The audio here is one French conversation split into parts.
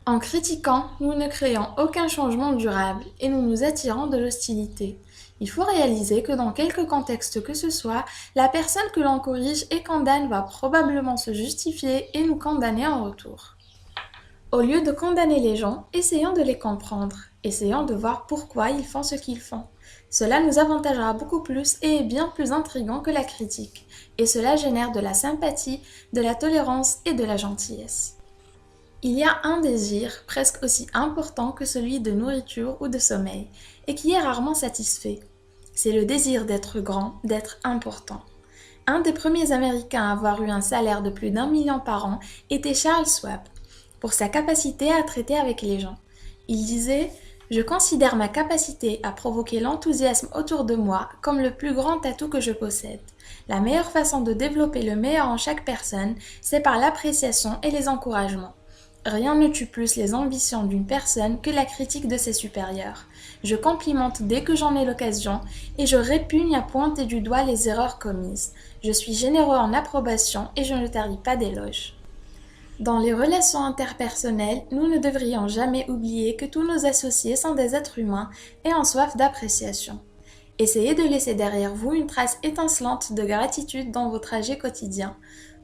En critiquant, nous ne créons aucun changement durable et nous nous attirons de l'hostilité. Il faut réaliser que dans quelque contexte que ce soit, la personne que l'on corrige et condamne va probablement se justifier et nous condamner en retour. Au lieu de condamner les gens, essayons de les comprendre. Essayons de voir pourquoi ils font ce qu'ils font. Cela nous avantagera beaucoup plus et est bien plus intriguant que la critique. Et cela génère de la sympathie, de la tolérance et de la gentillesse. Il y a un désir presque aussi important que celui de nourriture ou de sommeil, et qui est rarement satisfait. C'est le désir d'être grand, d'être important. Un des premiers Américains à avoir eu un salaire de plus d'1 million par an était Charles Schwab, pour sa capacité à traiter avec les gens. Il disait « Je considère ma capacité à provoquer l'enthousiasme autour de moi comme le plus grand atout que je possède. La meilleure façon de développer le meilleur en chaque personne, c'est par l'appréciation et les encouragements. Rien ne tue plus les ambitions d'une personne que la critique de ses supérieurs. Je complimente dès que j'en ai l'occasion et je répugne à pointer du doigt les erreurs commises. Je suis généreux en approbation et je ne taris pas d'éloges. » Dans les relations interpersonnelles, nous ne devrions jamais oublier que tous nos associés sont des êtres humains et en soif d'appréciation. Essayez de laisser derrière vous une trace étincelante de gratitude dans vos trajets quotidiens.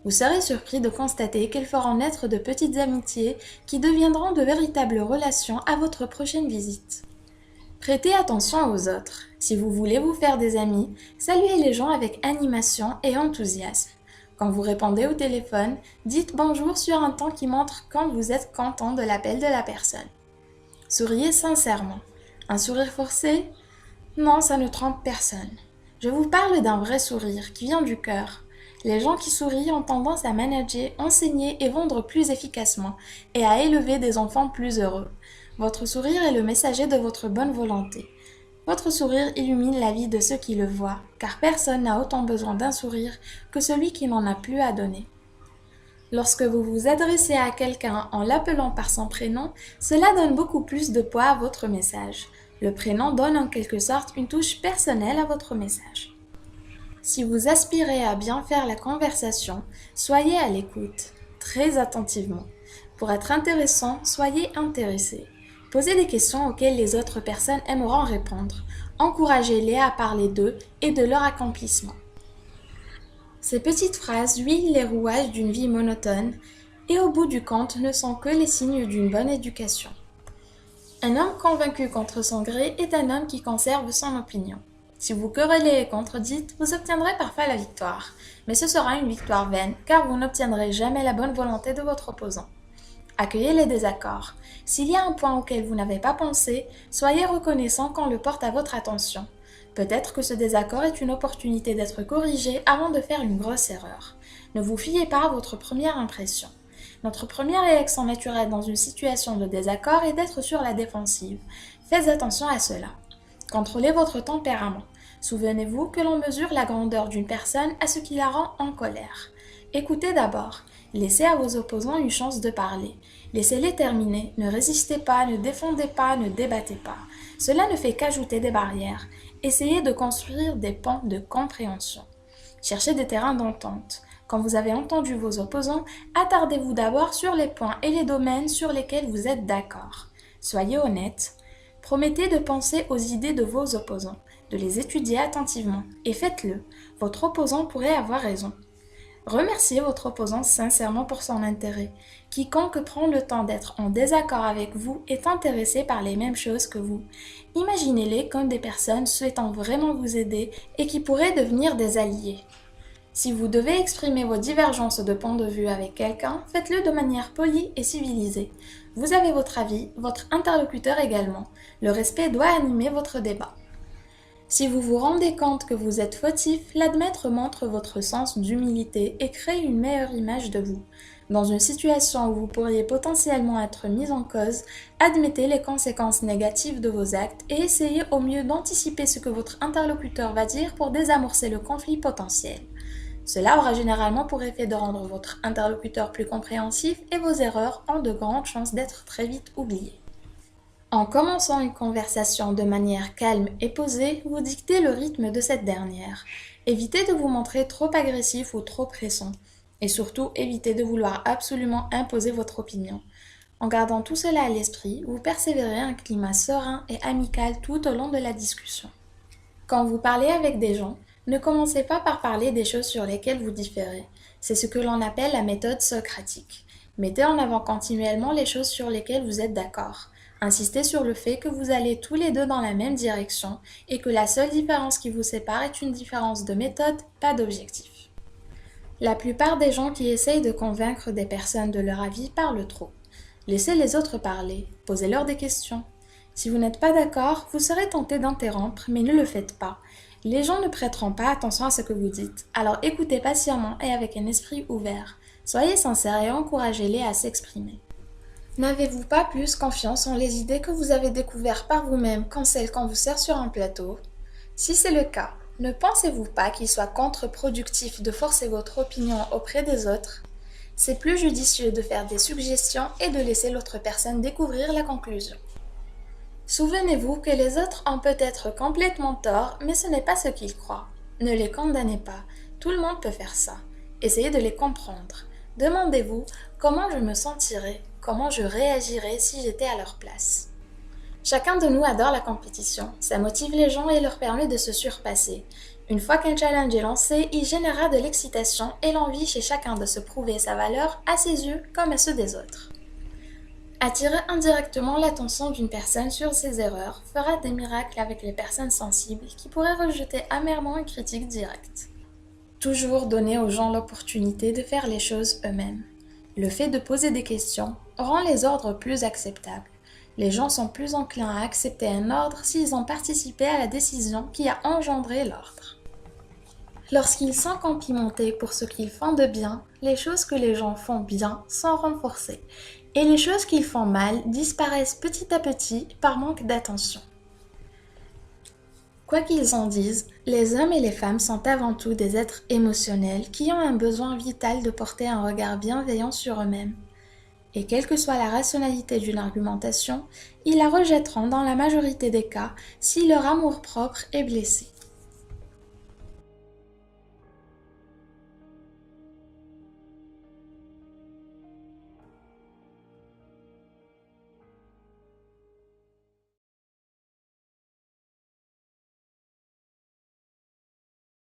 Vous serez surpris de constater qu'elles feront naître de petites amitiés qui deviendront de véritables relations à votre prochaine visite. Prêtez attention aux autres. Si vous voulez vous faire des amis, saluez les gens avec animation et enthousiasme. Quand vous répondez au téléphone, dites bonjour sur un ton qui montre quand vous êtes content de l'appel de la personne. Souriez sincèrement. Un sourire forcé? Non, ça ne trompe personne. Je vous parle d'un vrai sourire qui vient du cœur. Les gens qui sourient ont tendance à manager, enseigner et vendre plus efficacement et à élever des enfants plus heureux. Votre sourire est le messager de votre bonne volonté. Votre sourire illumine la vie de ceux qui le voient, car personne n'a autant besoin d'un sourire que celui qui n'en a plus à donner. Lorsque vous vous adressez à quelqu'un en l'appelant par son prénom, cela donne beaucoup plus de poids à votre message. Le prénom donne en quelque sorte une touche personnelle à votre message. Si vous aspirez à bien faire la conversation, soyez à l'écoute, très attentivement. Pour être intéressant, soyez intéressé. Posez des questions auxquelles les autres personnes aimeront répondre. Encouragez-les à parler d'eux et de leur accomplissement. Ces petites phrases huilent les rouages d'une vie monotone et au bout du compte ne sont que les signes d'une bonne éducation. Un homme convaincu contre son gré est un homme qui conserve son opinion. Si vous querellez et contredites, vous obtiendrez parfois la victoire, mais ce sera une victoire vaine car vous n'obtiendrez jamais la bonne volonté de votre opposant. Accueillez les désaccords. S'il y a un point auquel vous n'avez pas pensé, soyez reconnaissant qu'on le porte à votre attention. Peut-être que ce désaccord est une opportunité d'être corrigé avant de faire une grosse erreur. Ne vous fiez pas à votre première impression. Notre première réaction naturelle dans une situation de désaccord est d'être sur la défensive. Faites attention à cela. Contrôlez votre tempérament. Souvenez-vous que l'on mesure la grandeur d'une personne à ce qui la rend en colère. Écoutez d'abord. Laissez à vos opposants une chance de parler. Laissez-les terminer. Ne résistez pas, ne défendez pas, ne débattez pas. Cela ne fait qu'ajouter des barrières. Essayez de construire des ponts de compréhension. Cherchez des terrains d'entente. Quand vous avez entendu vos opposants, attardez-vous d'abord sur les points et les domaines sur lesquels vous êtes d'accord. Soyez honnête. Promettez de penser aux idées de vos opposants, de les étudier attentivement, et faites-le. Votre opposant pourrait avoir raison. Remerciez votre opposant sincèrement pour son intérêt. Quiconque prend le temps d'être en désaccord avec vous est intéressé par les mêmes choses que vous. Imaginez-les comme des personnes souhaitant vraiment vous aider et qui pourraient devenir des alliés. Si vous devez exprimer vos divergences de point de vue avec quelqu'un, faites-le de manière polie et civilisée. Vous avez votre avis, votre interlocuteur également. Le respect doit animer votre débat. Si vous vous rendez compte que vous êtes fautif, l'admettre montre votre sens d'humilité et crée une meilleure image de vous. Dans une situation où vous pourriez potentiellement être mis en cause, admettez les conséquences négatives de vos actes et essayez au mieux d'anticiper ce que votre interlocuteur va dire pour désamorcer le conflit potentiel. Cela aura généralement pour effet de rendre votre interlocuteur plus compréhensif et vos erreurs ont de grandes chances d'être très vite oubliées. En commençant une conversation de manière calme et posée, vous dictez le rythme de cette dernière. Évitez de vous montrer trop agressif ou trop pressant. Et surtout, évitez de vouloir absolument imposer votre opinion. En gardant tout cela à l'esprit, vous persévérez un climat serein et amical tout au long de la discussion. Quand vous parlez avec des gens, ne commencez pas par parler des choses sur lesquelles vous différez. C'est ce que l'on appelle la méthode socratique. Mettez en avant continuellement les choses sur lesquelles vous êtes d'accord. Insistez sur le fait que vous allez tous les deux dans la même direction et que la seule différence qui vous sépare est une différence de méthode, pas d'objectif. La plupart des gens qui essayent de convaincre des personnes de leur avis parlent trop. Laissez les autres parler, posez-leur des questions. Si vous n'êtes pas d'accord, vous serez tenté d'interrompre, mais ne le faites pas. Les gens ne prêteront pas attention à ce que vous dites, alors écoutez patiemment et avec un esprit ouvert. Soyez sincères et encouragez-les à s'exprimer. N'avez-vous pas plus confiance en les idées que vous avez découvertes par vous-même qu'en celles qu'on vous sert sur un plateau? Si c'est le cas, ne pensez-vous pas qu'il soit contre-productif de forcer votre opinion auprès des autres? C'est plus judicieux de faire des suggestions et de laisser l'autre personne découvrir la conclusion. Souvenez-vous que les autres ont peut-être complètement tort, mais ce n'est pas ce qu'ils croient. Ne les condamnez pas, tout le monde peut faire ça. Essayez de les comprendre. Demandez-vous comment je me sentirais, comment je réagirais si j'étais à leur place. Chacun de nous adore la compétition, ça motive les gens et leur permet de se surpasser. Une fois qu'un challenge est lancé, il générera de l'excitation et l'envie chez chacun de se prouver sa valeur à ses yeux comme à ceux des autres. Attirer indirectement l'attention d'une personne sur ses erreurs fera des miracles avec les personnes sensibles qui pourraient rejeter amèrement une critique directe. Toujours donner aux gens l'opportunité de faire les choses eux-mêmes. Le fait de poser des questions rend les ordres plus acceptables. Les gens sont plus enclins à accepter un ordre s'ils ont participé à la décision qui a engendré l'ordre. Lorsqu'ils sont complimentés pour ce qu'ils font de bien, les choses que les gens font bien sont renforcées, et les choses qu'ils font mal disparaissent petit à petit par manque d'attention. Quoi qu'ils en disent, les hommes et les femmes sont avant tout des êtres émotionnels qui ont un besoin vital de porter un regard bienveillant sur eux-mêmes. Et quelle que soit la rationalité d'une argumentation, ils la rejetteront dans la majorité des cas si leur amour-propre est blessé.